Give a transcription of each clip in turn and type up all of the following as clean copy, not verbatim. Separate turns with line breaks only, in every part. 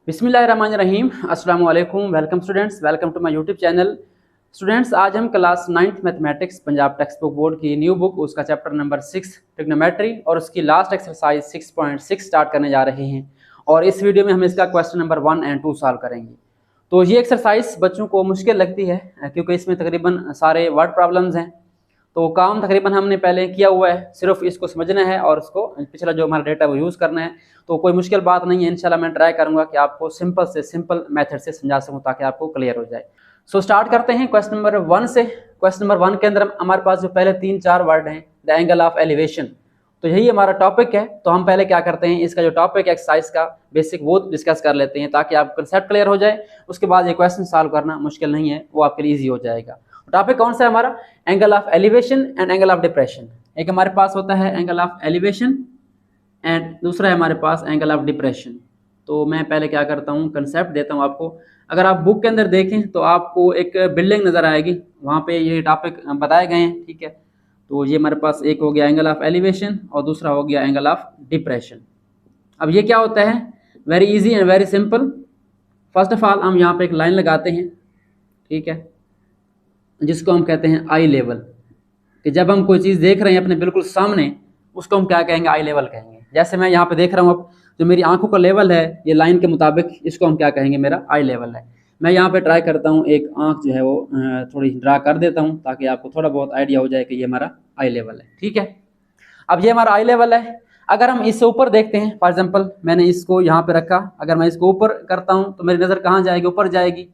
बिस्मिल्लाहिर्रहमानिर्रहीम। अस्सलाम वालेकुम। Welcome students, welcome to my YouTube channel. Students, आज हम class 9th mathematics Punjab text book board की न्यू बुक उसका चैप्टर नंबर 6 ट्रिग्नोमेट्री और उसकी लास्ट एक्सरसाइज 6.6 स्टार्ट करने जा रहे हैं। और इस वीडियो में हम इसका क्वेश्चन नंबर 1 और 2 सॉल्व करेंगे। तो ये एक्सरसाइज बच्चों को मुश्किल लगती है क्योंकि इसमें तकरीबन सारे वर्ड प्रॉब्लम्स हैं। तो काम तकरीबन हमने पहले किया हुआ है, सिर्फ इसको समझना है और उसको पिछला जो हमारा डेटा वो यूज़ करना है। तो कोई मुश्किल बात नहीं है, इंशाल्लाह मैं ट्राई करूंगा कि आपको सिंपल से सिंपल मेथड से समझा सकूं ताकि आपको क्लियर हो जाए। सो स्टार्ट करते हैं क्वेश्चन नंबर 1 से। क्वेश्चन नंबर 1 के अंदर हमारे पास जो पहले 3-4 वर्ड हैं, द एंगल ऑफ एलिवेशन, तो यही हमारा टॉपिक है। तो हम पहले क्या करते हैं, इसका जो टॉपिक एक्सरसाइज का बेसिक वो डिस्कस कर लेते हैं ताकि आप कंसेप्ट क्लियर हो जाए। उसके बाद ये क्वेश्चन सॉल्व करना मुश्किल नहीं है, वो आपके लिए ईजी हो जाएगा। टॉपिक कौन सा है हमारा? Angle of elevation and angle of depression. एक हमारे पास होता है एंगल ऑफ एलिवेशन एंड दूसरा है हमारे पास एंगल ऑफ डिप्रेशन। तो मैं पहले क्या करता हूँ, कंसेप्ट देता हूँ आपको। अगर आप बुक के अंदर देखें तो आपको एक बिल्डिंग नज़र आएगी, वहाँ पे ये टॉपिक बताए गए हैं, ठीक है। तो ये हमारे पास एक हो गया एंगल ऑफ एलिवेशन और दूसरा हो गया एंगल ऑफ डिप्रेशन। अब ये क्या होता है, very easy and very simple. First of all हम यहाँ पे एक लाइन लगाते हैं, ठीक है, जिसको हम कहते हैं आई लेवल। कि जब हम कोई चीज़ देख रहे हैं अपने बिल्कुल सामने, उसको हम क्या कहेंगे? आई लेवल कहेंगे। जैसे मैं यहाँ पे देख रहा हूँ, अब जो मेरी आंखों का लेवल है ये लाइन के मुताबिक, इसको हम क्या कहेंगे? मेरा आई लेवल है। मैं यहाँ पे ट्राई करता हूँ, एक आंख जो है वो थोड़ी ड्रा कर देता हूँ ताकि आपको थोड़ा बहुत आइडिया हो जाए कि ये हमारा आई लेवल है, ठीक है। अब ये हमारा आई लेवल है। अगर हम इससे ऊपर देखते हैं, फॉर एग्जाम्पल मैंने इसको यहाँ पे रखा, अगर मैं इसको ऊपर करता हूँ तो मेरी नज़र कहाँ जाएगी? ऊपर जाएगी।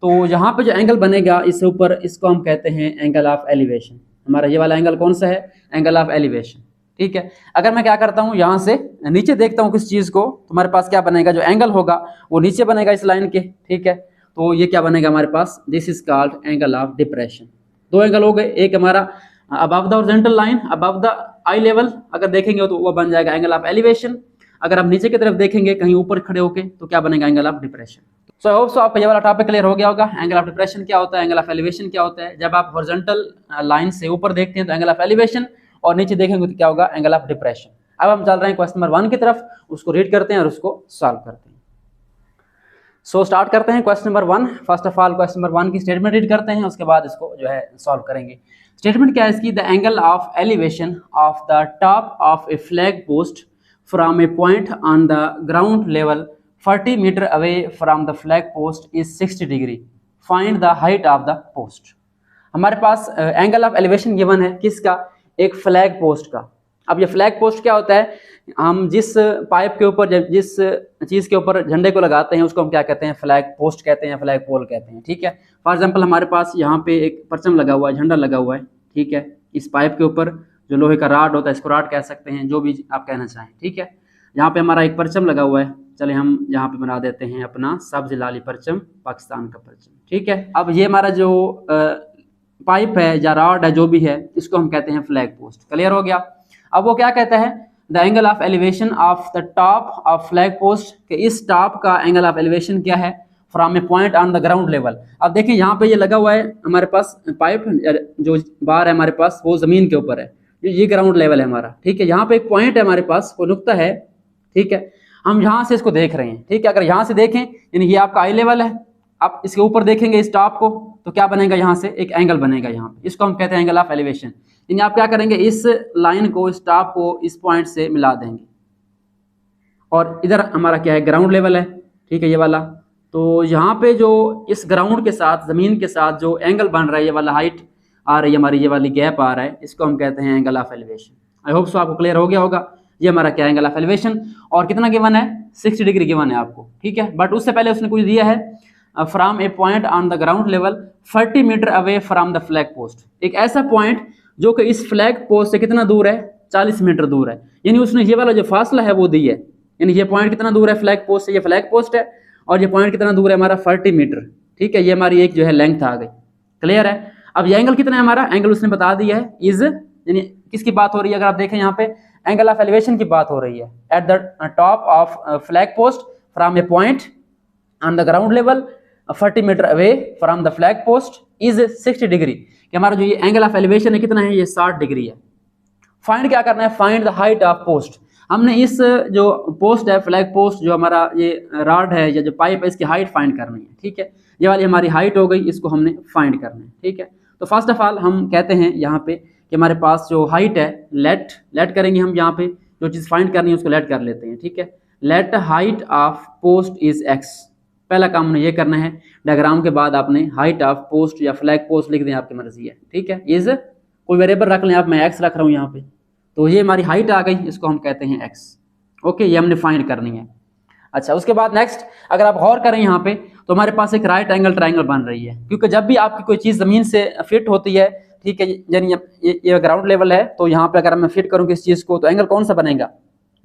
तो यहाँ पे जो एंगल बनेगा इससे ऊपर, इसको हम कहते हैं एंगल ऑफ एलिवेशन। हमारा ये वाला एंगल कौन सा है? एंगल ऑफ एलिवेशन, ठीक है। अगर मैं क्या करता हूँ, यहाँ से नीचे देखता हूँ किस चीज़ को, तो हमारे पास क्या बनेगा? जो एंगल होगा वो नीचे बनेगा इस लाइन के, ठीक है। तो ये क्या बनेगा हमारे पास? This is called angle of depression. दो एंगल हो गए, एक हमारा above the horizontal line, above the eye level अगर देखेंगे तो वो बन जाएगा एंगल ऑफ एलिवेशन। अगर आप नीचे की तरफ देखेंगे कहीं ऊपर खड़े होके तो क्या बनेगा? Angle of depression. So hope so आपको ये वाला टॉपिक क्लियर हो गया होगा। एंगल ऑफ डिप्रेशन क्या होता है, एंगल ऑफ एलिवेशन क्या होता है। जब आप हॉरिजॉन्टल लाइन से ऊपर देखते हैं तो एंगल ऑफ एलिवेशन, और नीचे देखेंगे तो क्या होगा? Angle of depression. अब हम चल रहे हैं क्वेश्चन नंबर 1 की तरफ, उसको रीड करते हैं और उसको सॉल्व करते हैं। सो स्टार्ट करते हैं question number 1। First of all question number 1 की स्टेटमेंट रीड करते हैं, उसके बाद इसको जो है सॉल्व करेंगे। स्टेटमेंट क्या है इसकी? The angle of elevation of the top of a flag post from a point on the ground level 40 metre away from the flag post is 60 degree. Find the height of the post. हमारे पास angle of elevation given है, किसका? एक flag post का। अब ये flag post क्या होता है? हम जिस पाइप के ऊपर, जिस चीज़ के ऊपर झंडे को लगाते हैं उसको हम क्या कहते हैं? फ्लैग पोस्ट कहते हैं, फ्लैग पोल कहते हैं, ठीक है। फॉर एग्जांपल हमारे पास यहाँ पे एक परचम लगा हुआ है, झंडा लगा हुआ है, ठीक है। इस पाइप के ऊपर जो लोहे का राड होता है, इसको राड कह सकते हैं, जो भी आप कहना चाहें, ठीक है। यहाँ पे हमारा एक परचम लगा हुआ है, चले हम यहाँ पे बना देते हैं अपना सब्ज लाली परचम, पाकिस्तान का परचम, ठीक है। अब ये हमारा जो पाइप है या राड है, जो भी है, इसको हम कहते हैं फ्लैग पोस्ट। क्लियर हो गया। अब वो क्या कहता है? The angle of elevation of the top of flag post, के इस टॉप का एंगल ऑफ एलिवेशन क्या है? From a point on the ground level. अब देखिए यहाँ पे ये लगा हुआ है हमारे पास पाइप, जो बार है हमारे पास वो जमीन के ऊपर है, ये ग्राउंड लेवल है हमारा, ठीक है। यहाँ पे एक पॉइंट है हमारे पास, कोई नुक्ता है, ठीक है। हम यहाँ से इसको देख रहे हैं, ठीक है। अगर यहाँ से देखें यानी ये आपका आई लेवल है, आप इसके ऊपर देखेंगे इस टॉप को तो क्या बनेगा? यहाँ से एक एंगल बनेगा यहाँ पे, इसको हम कहते हैं एंगल ऑफ एलिवेशन। यानी आप क्या करेंगे? इस लाइन को, इस टॉप को इस पॉइंट से मिला देंगे, और इधर हमारा क्या है? ग्राउंड लेवल है, ठीक है, ये वाला। तो यहाँ पे जो इस ग्राउंड के साथ, जमीन के साथ जो एंगल बन रहा है, ये वाला हाइट आ रही है हमारी, ये वाली गैप आ रहा है, इसको हम कहते हैं angle of elevation. I hope so आपको क्लियर हो गया होगा। ये हमारा क्या है? Angle of elevation. और कितना गिवन है? 60 डिग्री गिवन है आपको, ठीक है। बट उससे पहले उसने कुछ दिया है, from a point on the ground level 40 metre away from the flag post. एक ऐसा पॉइंट जो कि इस फ्लैग पोस्ट से कितना दूर है? 40 मीटर दूर है। यानी उसने ये वाला जो फासला है वो दी है। यानी ये पॉइंट कितना दूर है फ्लैग पोस्ट से? ये फ्लैग पोस्ट है, और ये पॉइंट कितना दूर है हमारा? 40 मीटर, ठीक है। ये हमारी एक जो है लेंथ आ गई। क्लियर है। अब ये एंगल कितना है हमारा? एंगल उसने बता दिया है, इज, यानी किसकी बात हो रही है? अगर आप देखें यहाँ पे एंगल ऑफ एलिवेशन की बात हो रही है। At the top of flag post from a point on the ground level 40 metre away from the flag post is 60 degree. कि हमारा जो ये एंगल ऑफ एलिवेशन है कितना है? ये 60 डिग्री है। फाइंड क्या करना है? Find the height of post. हमने इस जो पोस्ट है, फ्लैग पोस्ट, जो हमारा ये रॉड है या जो पाइप है, इसकी हाइट फाइंड करनी है। ठीक है, ये वाली हमारी हाइट हो गई, इसको हमने फाइंड करना है। ठीक है, तो फर्स्ट ऑफ ऑल हम कहते हैं यहाँ पे कि हमारे पास जो हाइट है, लेट करेंगे हम, यहाँ पे जो चीज़ फाइंड करनी है उसको लेट कर लेते हैं। ठीक है, let height of post is x. पहला काम हमने ये करना है, डायग्राम के बाद आपने हाइट ऑफ पोस्ट या फ्लैग पोस्ट लिख दें, आपकी मर्जी है। ठीक है, इज कोई वेरिएबल रख लें आप, मैं एक्स रख रहा हूँ यहाँ पे, तो ये हमारी हाइट आ गई, इसको हम कहते हैं एक्स। ओके, ये हमने फाइंड करनी है। अच्छा, उसके बाद नेक्स्ट अगर आप गौर करें यहाँ पे, तो हमारे पास एक राइट एंगल ट्रायंगल बन रही है, क्योंकि जब भी आपकी कोई चीज़ ज़मीन से फिट होती है, ठीक है, यानी ये ग्राउंड लेवल है, तो यहाँ पे अगर मैं फिट करूँ किस चीज़ को, तो एंगल कौन सा बनेगा,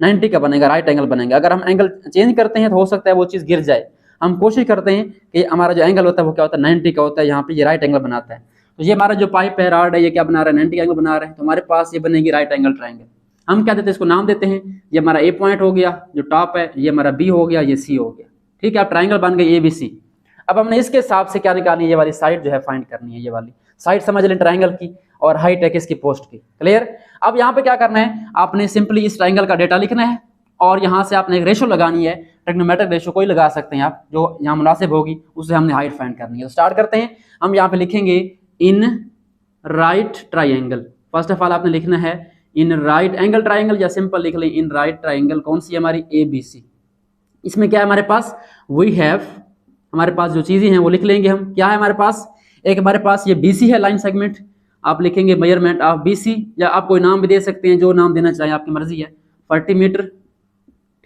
90 का बनेगा, राइट एंगल बनेगा। अगर हम एंगल चेंज करते हैं तो हो सकता है वो चीज़ गिर जाए। हम कोशिश करते हैं कि हमारा जो एंगल होता है वो क्या होता है, 90 का होता है। यहाँ पे ये राइट एंगल बनाता है, तो ये हमारा जो पाइप है, रॉड है, ये क्या बना रहा है, 90 एंगल बना रहा है, तो हमारे पास ये बनेगी राइट एंगल ट्रायंगल। हम क्या देते हैं, इसको नाम देते हैं, ये हमारा ए पॉइंट हो गया, जो टॉप है, ये हमारा बी हो गया, ये सी हो गया। ठीक है, अब ट्रायंगल बन गई ए बी सी। अब हमने इसके हिसाब से क्या निकालनी है, ये वाली साइड जो है फाइंड करनी है, ये वाली साइड समझ लें ट्रायंगल की, और हाइट है किसकी, पोस्ट की। क्लियर। अब यहाँ पे क्या करना है, आपने सिंपली इस ट्रायंगल का डेटा लिखना है, और यहाँ से आपने एक रेशो लगानी है, ट्रिग्नोमेट्रिक रेशो कोई लगा सकते हैं आप, जो यहाँ मुनासिब होगी, उससे हमने हाइट फाइंड करनी है। तो स्टार्ट करते हैं, हम यहाँ पे लिखेंगे in right triangle. First of all आपने लिखना है इन राइट एंगल ट्रायंगल, या सिंपल लिख लें इन राइट ट्रायंगल। कौन सी है हमारी, ए बी सी। इसमें क्या है हमारे पास, वी हैव, हमारे पास जो चीज़ें हैं वो लिख लेंगे हम। क्या है हमारे पास, एक हमारे पास ये BC है, लाइन सेगमेंट, आप लिखेंगे मेजरमेंट ऑफ BC, या आप कोई नाम भी दे सकते हैं, जो नाम देना चाहें आपकी मर्जी है, 40 मीटर।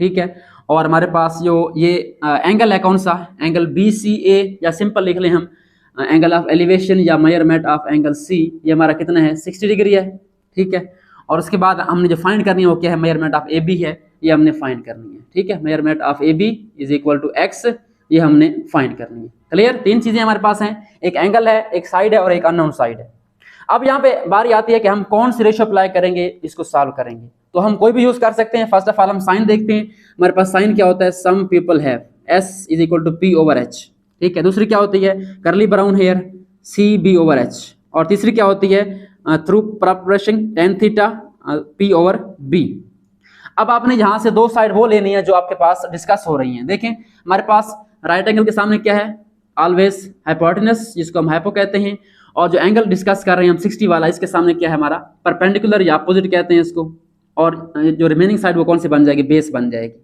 ठीक है, और हमारे पास जो ये एंगल है, कौन सा एंगल, BCA, या सिंपल लिख लें हम एंगल ऑफ एलिवेशन या मेजरमेंट ऑफ एंगल C, ये हमारा कितना है, 60 डिग्री है। ठीक है, और उसके बाद हमने जो फाइंड करनी है वो क्या है, मेजरमेंट ऑफ AB है, ये हमने फाइंड करनी है। ठीक है, measurement of AB is equal to x, ये हमने फाइंड करनी है। क्लियर, तीन चीजें हमारे पास हैं, एक एंगल है, एक साइड है, और एक अननोन साइड है। अब यहाँ पे बारी आती है कि हम कौन सी रेशो अप्लाई करेंगे, इसको सॉल्व करेंगे। तो हम कोई भी यूज कर सकते हैं। फर्स्ट ऑफ ऑल हम साइन देखते हैं, हमारे पास साइन क्या होता है, some people have, S is equal to P over H। ठीक है, दूसरी क्या होती है, curly brown hair, CB over H, और तीसरी क्या होती है, through proportion tan theta P over B। अब आपने यहाँ से दो साइड वो लेनी है जो आपके पास डिस्कस हो रही हैं। देखें, हमारे पास राइट एंगल के सामने क्या है, ऑलवेज हाइपोटेनस, जिसको हम हाइपो कहते हैं, और जो एंगल डिस्कस कर रहे हैं हम 60 वाला, इसके सामने क्या है हमारा परपेंडिकुलर या अपोजिट कहते हैं इसको, और जो रिमेनिंग साइड वो कौन सी बन जाएगी, बेस बन जाएगी।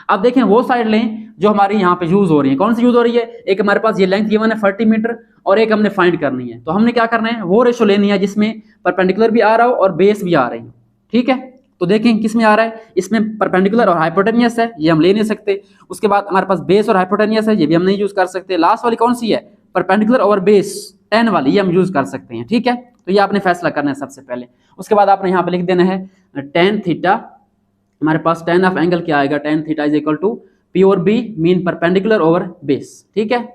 अब देखें वो साइड लें जो हमारी यहाँ पे यूज हो रही है, कौन सी यूज हो रही है, एक हमारे पास ये लेंथ गिवन है 40 मीटर, और एक हमने फाइंड करनी है। तो हमने क्या करना है, वो रेशो लेनी है जिसमें परपेंडिकुलर भी आ रहा हो और बेस भी आ रही है। ठीक है, तो देखें किस में आ रहा है, इसमें परपेंडिकुलर और हाइपोटेनियस है, ये हम ले नहीं सकते। उसके बाद हमारे पास बेस और हाइपोटेनियस है, ये भी हम नहीं यूज कर सकते। लास्ट वाली कौन सी है, परपेंडिकुलर और बेस, tan वाली, ये हम यूज कर सकते हैं। ठीक है, तो ये आपने फैसला करना है सबसे पहले। उसके बाद आपने यहाँ पे लिख देना है tan थीटा, हमारे पास tan ऑफ एंगल क्या आएगा, tan theta is equal to P और B mean perpendicular over base. ठीक है,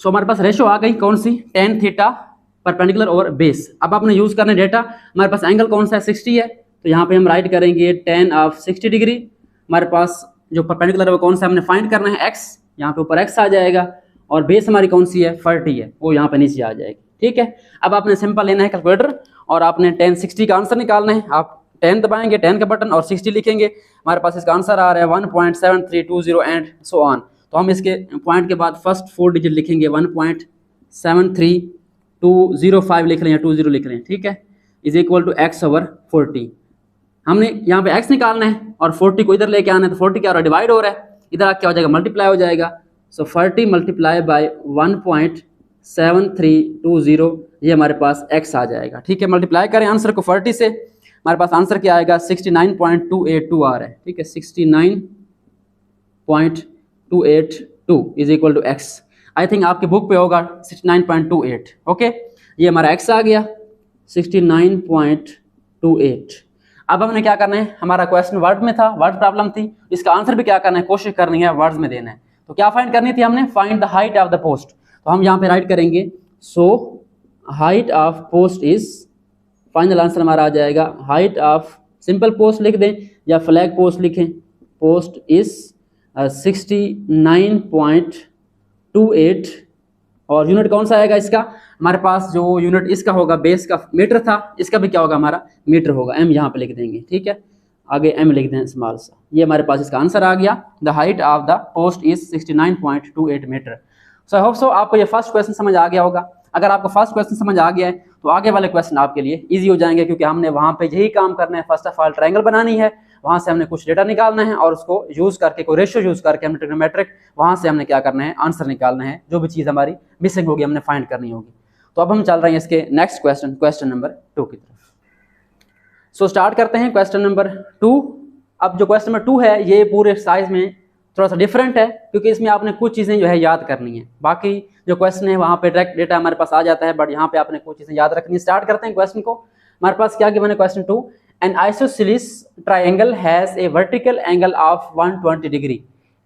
सो हमारे पास रेशो आ गई कौन सी, tan theta perpendicular over base. अब आपने यूज करना डेटा, हमारे पास एंगल कौन सा है, 60 है, तो यहाँ पे हम राइट करेंगे tan ऑफ 60 डिग्री। हमारे पास जो परपेंडिकुलर है वो कौन सा हमने फाइंड करना है, x, यहाँ पे ऊपर x आ जाएगा, और बेस हमारी कौन सी है, 40 है, वो यहाँ पे नीचे आ जाएगी। ठीक है, अब आपने सिंपल लेना है कैलकुलेटर, और आपने tan 60 का आंसर निकालना है। आप 10 दबाएंगे, 10 का बटन, और 60 लिखेंगे, हमारे पास इसका आंसर आ रहा है 1.7320 एंड सो ऑन। तो हम इसके पॉइंट के बाद फर्स्ट 4 डिजिट लिखेंगे, 1.73205 लिख लें या 20 लिख लें। ठीक है, is equal to x over 40। हमने यहाँ पे x निकालना है, और 40 को इधर लेके आना है, तो 40 क्या हो रहा है, डिवाइड हो रहा है, इधर क्या हो जाएगा, मल्टीप्लाई हो जाएगा। सो 40 मल्टीप्लाई बाय 1.7320, ये हमारे पास x आ जाएगा। ठीक है, मल्टीप्लाई करें आंसर को 40 से, हमारे पास आंसर क्या आएगा, 69.282 आ रहा है। ठीक है, 69.282 is equal to x। I think आपकी बुक पे होगा 69.28। ओके, ये हमारा x आ गया 69.28। अब हमने क्या करना है, हमारा क्वेश्चन वर्ड में था, वर्ड प्रॉब्लम थी, इसका आंसर भी क्या करना है, कोशिश करनी है वर्ड्स में देना है। तो क्या फाइंड करनी थी हमने, find the height of the post. तो हम यहाँ पे राइट करेंगे, so height of post is, final answer हमारा आ जाएगा हाइट ऑफ, सिंपल पोस्ट लिख दें या फ्लैग पोस्ट लिखें, पोस्ट इज 69.28, और यूनिट कौन सा आएगा इसका, हमारे पास जो यूनिट इसका होगा बेस का मीटर था, इसका भी क्या होगा हमारा मीटर होगा, m यहाँ पे लिख देंगे। ठीक है, आगे m लिख दें स्मॉल सा। ये हमारे पास इसका आंसर आ गया। The height of the post is 69.28 metre. So I hope so आपको ये फर्स्ट क्वेश्चन समझ आ गया होगा। अगर आपको फर्स्ट क्वेश्चन समझ आ गया है तो आगे वाले क्वेश्चन आपके लिए इजी हो जाएंगे, क्योंकि हमने वहाँ पे यही काम करना है। फर्स्ट ऑफ ऑल ट्रायंगल बनानी है, वहाँ से हमने कुछ डेटा निकालना है और उसको यूज करके, कोई रेशियो यूज करके हमने ट्रिग्नोमेट्रिक वहाँ से हमने क्या करना है, आंसर निकालना है। जो भी चीज़ हमारी मिसिंग होगी हमने फाइंड करनी होगी। तो अब हम चल रहे हैं इसके नेक्स्ट क्वेश्चन, क्वेश्चन नंबर 2 की तरफ। सो स्टार्ट करते हैं क्वेश्चन नंबर 2। अब जो क्वेश्चन नंबर 2 है ये पूरे एक्सरसाइज में थोड़ा सा डिफरेंट है, क्योंकि इसमें आपने कुछ चीज़ें जो है याद करनी है। बाकी जो क्वेश्चन है वहाँ पे डायरेक्ट डेटा हमारे पास आ जाता है, बट यहाँ पे आपने कुछ चीज़ें याद रखनी है। स्टार्ट करते हैं क्वेश्चन को। हमारे पास क्या गिवन है question 2, N isosceles triangle has a vertical angle of 120 degree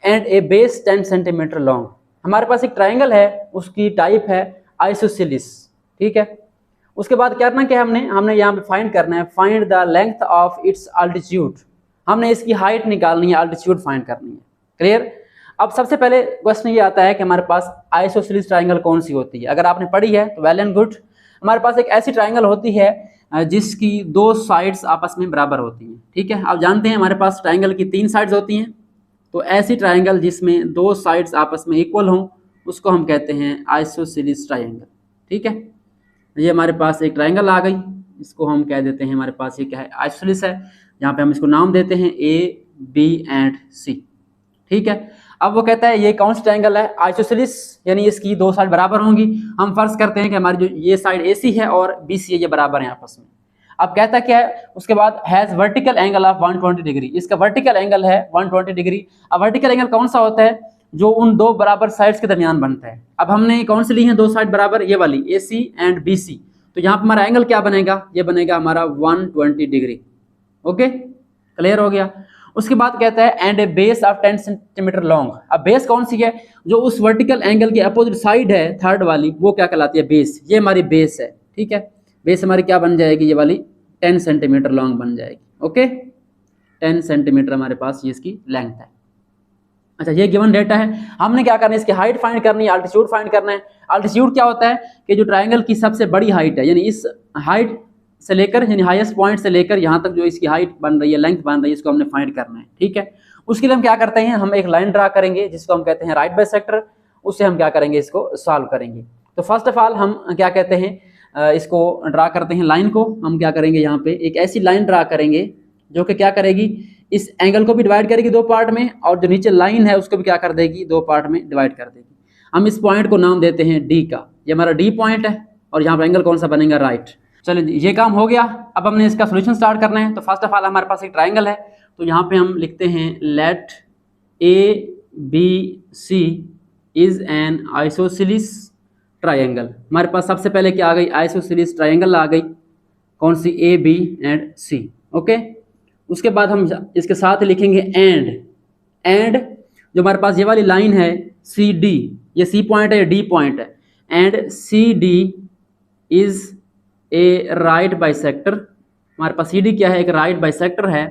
and A base 10 centimetre long. हमारे पास एक ट्राइंगल है, उसकी टाइप है आइसोसेलेस, ठीक है। उसके बाद क्या करना, क्या हमने यहाँ पे फाइंड करना है, find the length of its altitude. हमने इसकी हाइट निकालनी है, अल्टीट्यूड फाइंड करनी है। क्लियर। अब सबसे पहले क्वेश्चन ये आता है कि हमारे पास आइसोसेलेस ट्राइंगल कौन सी होती है। अगर आपने पढ़ी है तो वेल एंड गुड। हमारे पास एक ऐसी ट्राइंगल होती है जिसकी 2 साइड्स आपस में बराबर होती हैं, ठीक है। आप जानते हैं हमारे पास ट्राइंगल की 3 साइड्स होती हैं, तो ऐसी ट्राइंगल जिसमें 2 साइड्स आपस में इक्वल हों उसको हम कहते हैं आइसोसेलेस ट्राइंगल, ठीक है। ये हमारे पास एक ट्राइंगल आ गई, इसको हम कह देते हैं, हमारे पास ये क्या है, आइसोसेलेस है। यहाँ पे हम इसको नाम देते हैं ए, बी एंड सी, ठीक है। अब वो कहता है ये कौन सा ट्राइंगल है, आइसोसेलेस, यानी इसकी 2 साइड बराबर होंगी। हम फर्ज करते हैं कि हमारी जो ये साइड AC है और BC है, ये बराबर है आपस में। अब कहता क्या है उसके बाद, has vertical angle of 120 degree. इसका वर्टिकल एंगल है 120 डिग्री। अब वर्टिकल एंगल कौन सा होता है, जो उन 2 बराबर साइड्स के दरमियान बनता है। अब हमने कौन सी ली है 2 साइड बराबर, ये वाली AC एंड BC। तो यहाँ पर हमारा एंगल क्या बनेगा, ये बनेगा हमारा 120 डिग्री। ओके, क्लियर हो गया। उसके बाद कहता है and A base of 10 centimetre long. अब बेस कौन सी है, जो उस वर्टिकल एंगल के अपोजिट साइड है, थर्ड वाली, वो क्या कहलाती है, बेस। ये हमारी बेस है, ठीक है। बेस हमारी क्या बन जाएगी, ये वाली 10 सेंटीमीटर लॉन्ग बन जाएगी। ओके, 10 सेंटीमीटर हमारे पास ये इसकी लेंथ है। अच्छा, ये गिवन डेटा है। हमने क्या करना है, इसकी हाइट फाइंड करनी है, अल्टीट्यूड फाइंड करना है। अल्टीट्यूड क्या होता है कि जो ट्राइंगल की सबसे बड़ी हाइट है, यानी इस हाइट से लेकर, यानी हाईएस्ट पॉइंट से लेकर यहाँ तक जो इसकी हाइट बन रही है, लेंथ बन रही है, इसको हमने फाइंड करना है, ठीक है। उसके लिए हम क्या करते हैं, हम एक लाइन ड्रा करेंगे जिसको हम कहते हैं राइट बाइसेक्टर। उससे हम क्या करेंगे, इसको सॉल्व करेंगे। तो फर्स्ट ऑफ ऑल हम क्या कहते हैं, इसको ड्रा करते हैं लाइन को। हम क्या करेंगे, यहाँ पे एक ऐसी लाइन ड्रा करेंगे जो कि क्या करेगी, इस एंगल को भी डिवाइड करेगी 2 पार्ट में, और जो नीचे लाइन है उसको भी क्या कर देगी, 2 पार्ट में डिवाइड कर देगी। हम इस पॉइंट को नाम देते हैं D का। ये हमारा D पॉइंट है और यहाँ पर एंगल कौन सा बनेगा, राइट। चलिए, ये काम हो गया। अब हमने इसका सोल्यूशन स्टार्ट करना है। तो फर्स्ट ऑफ ऑल हमारे पास एक ट्राइंगल है, तो यहाँ पे हम लिखते हैं let ABC is an isosceles triangle. हमारे पास सबसे पहले क्या आ गई, आइसोसेलेस ट्राइंगल आ गई, कौन सी, AB एंड C। ओके, उसके बाद हम इसके साथ लिखेंगे एंड जो हमारे पास ये वाली लाइन है CD, ये C पॉइंट है, ये D पॉइंट है, and CD is a right bisector. हमारे पास CD क्या है, एक राइट बाइसेक्टर है।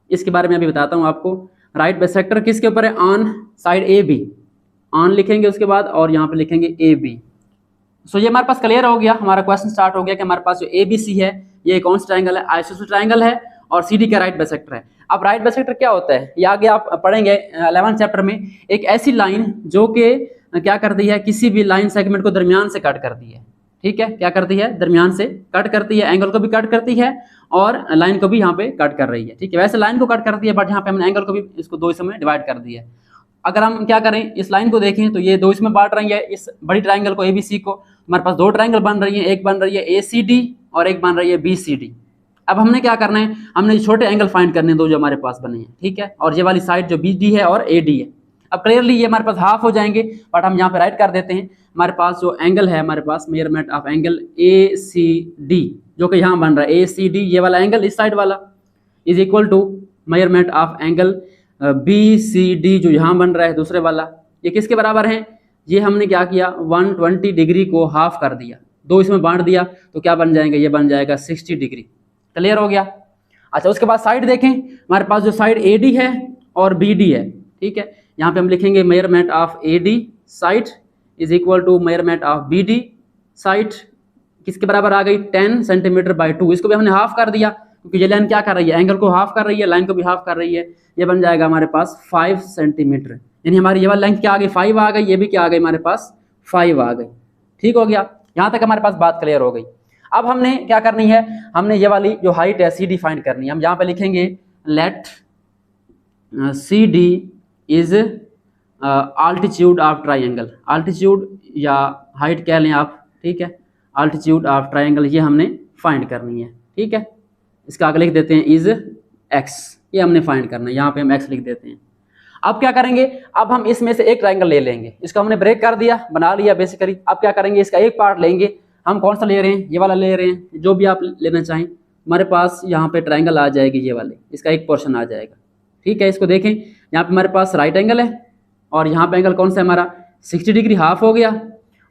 इसके बारे में अभी बताता हूँ आपको। राइट बाइसेक्टर किसके ऊपर है, ऑन साइड AB, ऑन लिखेंगे उसके बाद, और यहाँ पे लिखेंगे AB। सो ये हमारे पास क्लियर हो गया। हमारा क्वेश्चन स्टार्ट हो गया कि हमारे पास जो ABC है ये कौन सा ट्राइंगल है, आइसोसेलेस ट्राइंगल है, और CD का राइट बाइसेक्टर है। अब राइट बाइसेक्टर क्या होता है, ये आगे आप पढ़ेंगे 11th चैप्टर में। एक ऐसी लाइन जो कि क्या करती है, किसी भी लाइन सेगमेंट को दरमियान से कट करती है, ठीक है। क्या करती है, दरमियान से कट करती है, एंगल को भी कट करती है और लाइन को भी यहाँ पे कट कर रही है, ठीक है। वैसे लाइन को कट करती है, बट यहाँ पे हमने एंगल को भी इसको 2 हिस्सों में डिवाइड कर दिया है। अगर हम क्या करें, इस लाइन को देखें तो ये 2 हिस्सों में बांट रही है, इस बड़ी ट्राइंगल को ABC को। हमारे पास 2 ट्राइंगल बन रही है, एक बन रही है ACD और एक बन रही है BCD। अब हमने क्या करना है, हमने छोटे एंगल फाइंड करने हैं, 2 जो हमारे पास बने हैं, ठीक है। और ये वाली साइड जो BD है और AD है। अब क्लियरली ये हमारे पास हाफ हो जाएंगे, बट हम यहाँ पे राइट कर देते हैं। हमारे पास जो एंगल है, हमारे पास मेजरमेंट ऑफ एंगल ACD जो कि यहाँ बन रहा है, ACD ये वाला एंगल इस साइड वाला is equal to measurement of angle BCD जो यहाँ बन रहा है दूसरे वाला। ये किसके बराबर है, ये हमने क्या किया, 120 डिग्री को हाफ कर दिया, 2 इसमें बांट दिया, तो क्या बन जाएंगे, ये बन जाएगा 60 डिग्री। क्लियर हो गया। अच्छा, उसके बाद साइड देखें, हमारे पास जो साइड AD है और BD है, ठीक है। यहाँ पे हम लिखेंगे measurement of AD side is equal to measurement of BD side. किसके बराबर आ गई, 10 सेंटीमीटर बाई 2। इसको भी हमने हाफ कर दिया, क्योंकि ये लाइन क्या कर रही है, एंगल को हाफ कर रही है, लाइन को भी हाफ कर रही है। ये बन जाएगा हमारे पास 5 सेंटीमीटर, यानी हमारी ये वाली लेंथ क्या आ गई 5 आ गई, ये भी क्या आ गई हमारे पास 5 आ गई। ठीक हो गया, यहाँ तक हमारे पास बात क्लियर हो गई। अब हमने क्या करनी है, हमने ये वाली जो हाइट है सी डी फाइंड करनी है। हम यहाँ पे लिखेंगे let C D is altitude of triangle, altitude या हाइट कह लें आप, ठीक है, आल्टीट्यूड ऑफ ट्राइंगल ये हमने फाइंड करनी है। ठीक है, इसका आगे लिख देते हैं इज एक्स, ये हमने फाइंड करना है, यहाँ पे हम एक्स लिख देते हैं। अब क्या करेंगे, अब हम इसमें से एक ट्राइंगल ले लेंगे, इसको हमने ब्रेक कर दिया, बना लिया बेसिकली। अब क्या करेंगे, इसका एक पार्ट लेंगे, हम कौन सा ले रहे हैं, ये वाला ले रहे हैं, जो भी आप लेना चाहें। हमारे पास यहाँ पे ट्राइंगल आ जाएगी ये वाली, इसका एक पोर्शन आ जाएगा। ठीक है, इसको देखें, यहाँ पे हमारे पास राइट एंगल है और यहाँ पे एंगल कौन सा है हमारा 60 डिग्री हाफ हो गया,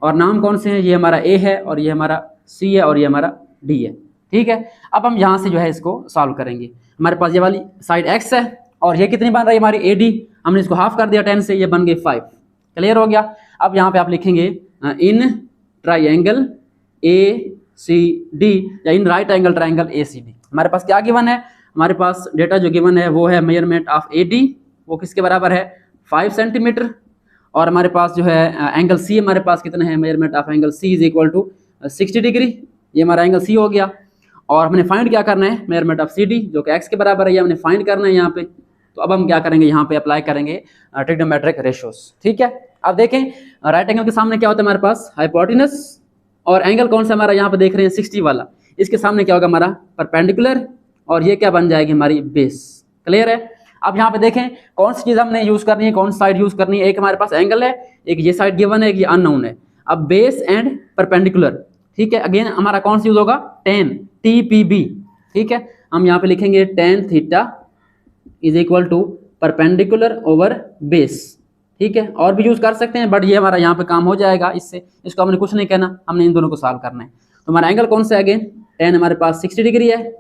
और नाम कौन से हैं, ये हमारा ए है और ये हमारा सी है और ये हमारा डी है। ठीक है, अब हम यहाँ से जो है इसको सॉल्व करेंगे। हमारे पास ये वाली साइड एक्स है और ये कितनी बन रही है हमारी ए डी, हमने इसको हाफ कर दिया 10 से, ये बन गई 5। क्लियर हो गया। अब यहाँ पे आप लिखेंगे in triangle A C D या in right angle triangle A C D. हमारे पास क्या गिवन है, हमारे पास डेटा जो गिवन है वो है मेजरमेंट ऑफ ए डी, वो किसके बराबर है 5 सेंटीमीटर, और हमारे पास जो है एंगल सी हमारे पास कितना है, measurement of angle C is equal to 60 degree, ये हमारा एंगल सी हो गया। और हमने फाइंड क्या करना है, मेजरमेंट ऑफ सी डी जो कि एक्स के बराबर है, ये हमने फाइंड करना है यहाँ पे। तो अब हम क्या करेंगे, यहाँ पे अप्लाई करेंगे ट्रिग्नोमेट्रिक रेशियोज। ठीक है, अब देखें राइट एंगल के सामने क्या होता है हमारे पास हाइपोटेनस, और एंगल कौन सा हमारा यहाँ पे देख रहे हैं 60 वाला, इसके सामने क्या होगा हमारा परपेंडिकुलर, और ये क्या बन जाएगी हमारी बेस। क्लियर है। अब यहाँ पे देखें कौन सी चीज हमने यूज करनी है, कौन सी साइड यूज करनी है, एक हमारे पास एंगल है, एक ये साइड गिवन है, एक ये अननोन है। अब बेस एंड परपेंडिकुलर, ठीक है, अगेन हमारा कौन सा यूज होगा tan TPB। ठीक है, हम यहाँ पे लिखेंगे tan theta is equal to perpendicular over base. ठीक है, और भी यूज कर सकते हैं बट ये हमारा यहाँ पे काम हो जाएगा इससे, इसको हमने कुछ नहीं कहना, हमने इन दोनों को सॉल्व करना है। तो हमारा एंगल कौन सा है, अगेन tan हमारे पास 60 डिग्री है,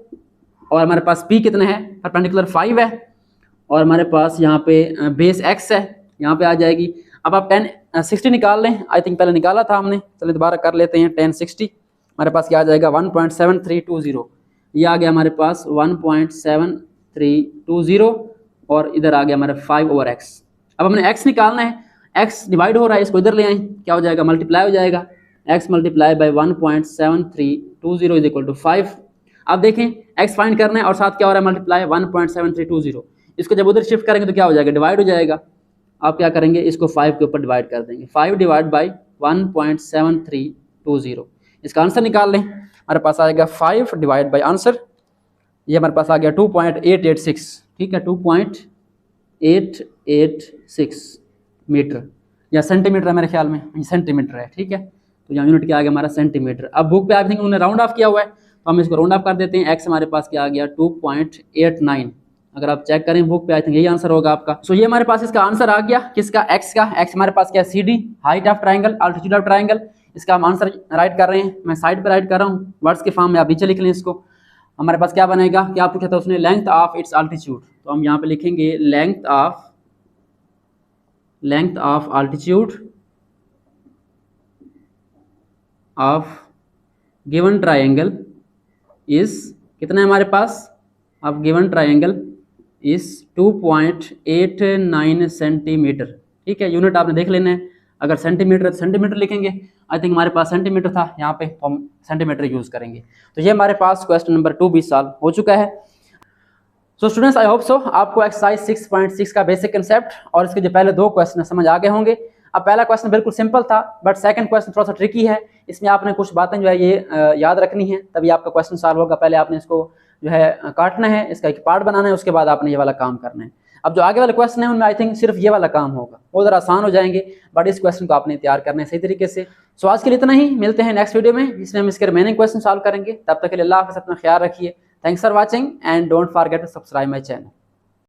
और हमारे पास P कितना है, परपेंडिकुलर 5 है, और हमारे पास यहाँ पे बेस x है, यहाँ पे आ जाएगी। अब आप tan 60 निकाल लें, आई थिंक पहले निकाला था हमने, चलिए दोबारा कर लेते हैं। tan 60 हमारे पास क्या आ जाएगा 1.7320, ये आ गया हमारे पास 1.7320, और इधर आ गया हमारे 5/x। अब हमने x निकालना है, x डिवाइड हो रहा है, इसको इधर ले आए, क्या हो जाएगा मल्टीप्लाई हो जाएगा, x multiply by 1.7320 is equal to 5। अब देखें x फाइंड करना है और साथ क्या हो रहा है मल्टीप्लाई 1.7320, इसको जब उधर शिफ्ट करेंगे तो क्या हो जाएगा डिवाइड हो जाएगा। आप क्या करेंगे, इसको 5 के ऊपर डिवाइड कर देंगे, 5 डिवाइड बाई 1.7320, इसका आंसर निकाल लें। हमारे पास आएगा 5 डिवाइड बाई आंसर, ये हमारे पास आ गया 2.886। ठीक है, 2.886 मीटर या सेंटीमीटर है मेरे ख्याल में, सेंटीमीटर है। ठीक है, तो यहाँ यूनिट क्या आ गया हमारा सेंटीमीटर। अब बुक पे आई थिंक उन्होंने राउंड ऑफ किया हुआ है, तो हम इसको राउंड ऑफ कर देते हैं। x हमारे पास क्या आ गया 2.89, अगर आप चेक करें बुक पे आई थिंक यही आंसर होगा आपका। सो ये हमारे पास इसका आंसर आ गया, किसका, x का। x हमारे पास क्या है C D, height of triangle, altitude of triangle, इसका हम आंसर राइट कर रहे हैं। मैं साइड पे राइट कर रहा हूँ, वर्ड्स के फॉर्म में आप नीचे लिख लें इसको। हमारे पास क्या बनेगा, क्या पूछा था उसने, लेंथ ऑफ इट्स अल्टीट्यूड, तो हम यहाँ पे लिखेंगे length of altitude of given triangle is कितना है हमारे पास, अब गिवन ट्राइंगल इज 2.89 सेंटीमीटर। ठीक है, यूनिट आपने देख लेना है, अगर सेंटीमीटर तो सेंटीमीटर लिखेंगे, आई थिंक हमारे पास सेंटीमीटर था यहाँ पे, तो हम सेंटीमीटर यूज करेंगे। तो ये हमारे पास क्वेश्चन नंबर 2 भी सॉल्व हो चुका है। So students I hope so आपको एक्सरसाइज 6.6 का बेसिक कंसेप्ट और इसके जो पहले 2 क्वेश्चन समझ आ गए होंगे। अब पहला क्वेश्चन बिल्कुल सिंपल था, बट सेकंड क्वेश्चन थोड़ा सा ट्रिकी है, इसमें आपने कुछ बातें जो है ये याद रखनी है, तभी आपका क्वेश्चन सॉल्व होगा। पहले आपने इसको जो है काटना है, इसका एक पार्ट बनाना है, उसके बाद आपने ये वाला काम करना है। अब जो आगे वाले क्वेश्चन है उनमें आई थिंक सिर्फ ये वाला काम होगा, वो ज़रा आसान हो जाएंगे, बट इस क्वेश्चन को आपने तैयार करना है सही तरीके से। सो आज के लिए इतना ही, मिलते हैं नेक्स्ट वीडियो में जिसमें हम इसके रिमेनिंग क्वेश्चन सॉल्व करेंगे। तब तक के लिए अल्लाह हाफ़िज़, अपना ख्याल रखिए। Thanks for watching and don't forget to subscribe my channel.